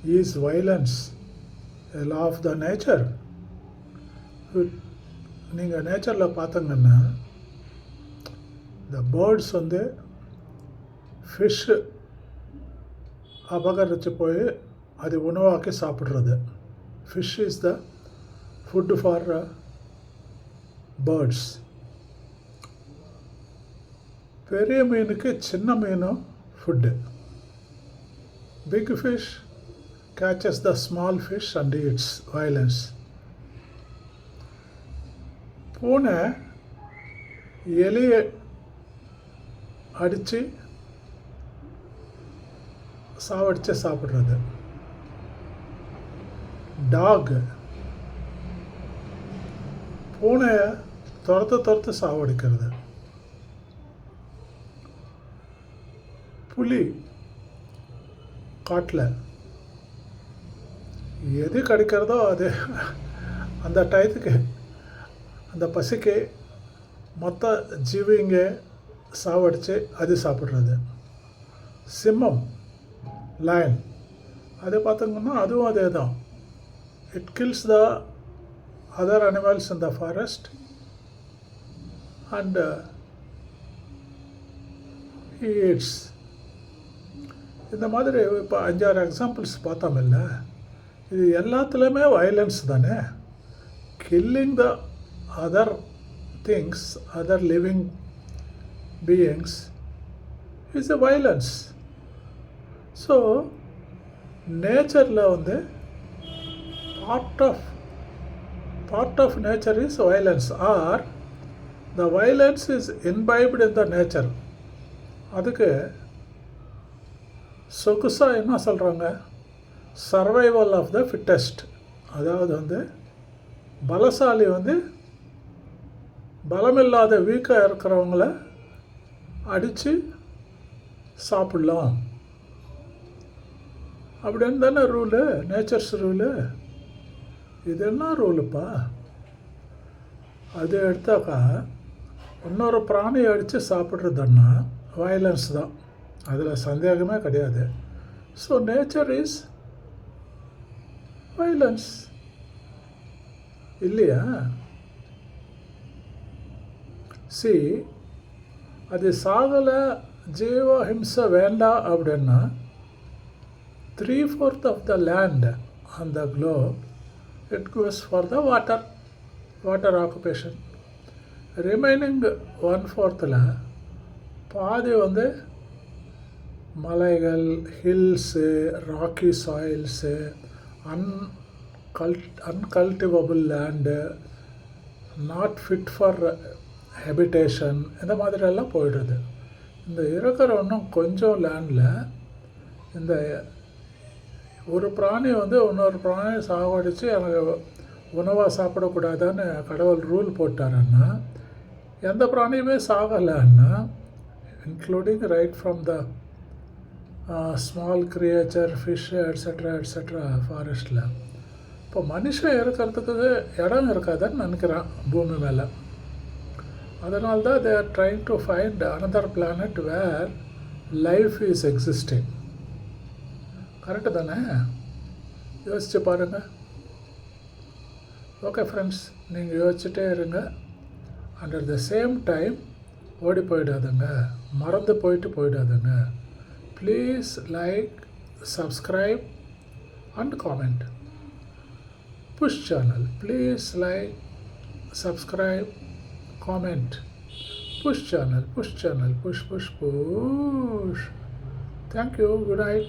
Is violence a law of the nature? நீங்கள் நேச்சரில் பார்த்தீங்கன்னா இந்த பேர்ட்ஸ் வந்து ஃபிஷ்ஷு அபகரித்து போய் அது உணவாக்கி சாப்பிட்றது. Fish is the food for birds. பெரிய மீனுக்கு சின்ன மீனும் food. Big fish catches the small fish and eats. Violence. பூனை எலியை அடித்து சாவடித்து சாப்பிட்றது. டாக் பூனையை துரத்து சாவடிக்கிறது. புலி காட்டில் எது கிடைக்கிறதோ அது அந்த டயத்துக்கு அந்த பசிக்கு மொத்த ஜீவிங்க சாவடித்து அது சாப்பிட்றது. சிம்மம் லயன் அது பார்த்திங்கன்னா அதுவும் அதே தான். It kills the other animals in the forest and eats. இந்த மாதிரி இப்போ 5-6 எக்ஸாம்பிள்ஸ் பார்த்தோமில்ல. இது எல்லாத்துலேயுமே வயலன்ஸ் தானே. Killing the other things, other living beings is a violence. So நேச்சரில் வந்து part of nature is violence or the violence is imbibed in the nature. அதுக்கு சொகுசாக என்ன சொல்கிறாங்க, சர்வைவல் ஆஃப் த ஃபிட்டஸ்ட். அதாவது வந்து பலசாலி வந்து பலமில்லாத வீக்காக இருக்கிறவங்கள அடித்து சாப்பிட்லாம் அப்படின்னு தானே ரூலு, நேச்சர்ஸ் ரூலு. இது என்ன ரூலுப்பா? அது எடுத்தாக்கா இன்னொரு பிராணியை அடித்து சாப்பிட்றதுன்னா வயலன்ஸ் தான், அதில் சந்தேகமே கிடையாது. ஸோ நேச்சர் இஸ் வைலன்ஸ் இல்லையா? சி, அது சாகலை, ஜீவ ஹிம்சை வேண்டாம் அப்படின்னா 3/4 of the land on the globe it goes for the water occupation. Remaining 1/4 பாதி வந்து மலைகள், hills, rocky soils, uncultivable land, not fit for habitation, இந்த மாதிரியெல்லாம் போயிடுது. இந்த இருக்கிற இன்னும் கொஞ்சம் லேண்டில் இந்த ஒரு பிராணி வந்து இன்னொரு பிராணி சாவடித்து எனக்கு உணவாக சாப்பிடக்கூடாதான்னு கடவுள் ரூல் போட்டாருன்னா எந்த பிராணியுமே சாகலைன்னா, including right from the small creature, fish etcetera ஃபாரஸ்ட்டில். இப்போ மனுஷன் இருக்கிறதுக்கு இடம் இருக்காதுன்னு நினைக்கிறான் பூமி மேலே. அதனால தான் they are trying to find another planet where life is existing. Correct தானே? யோசிச்சு பாருங்கள். ஓகே ஃப்ரெண்ட்ஸ், நீங்கள் யோசிச்சுட்டே இருங்க. And at the same time ஓடி போயிடாதுங்க, மறந்து போயிடாதுங்க. Please like, subscribe and comment. Push channel. Please like, subscribe, comment. Push channel. Push. Thank you. Good night.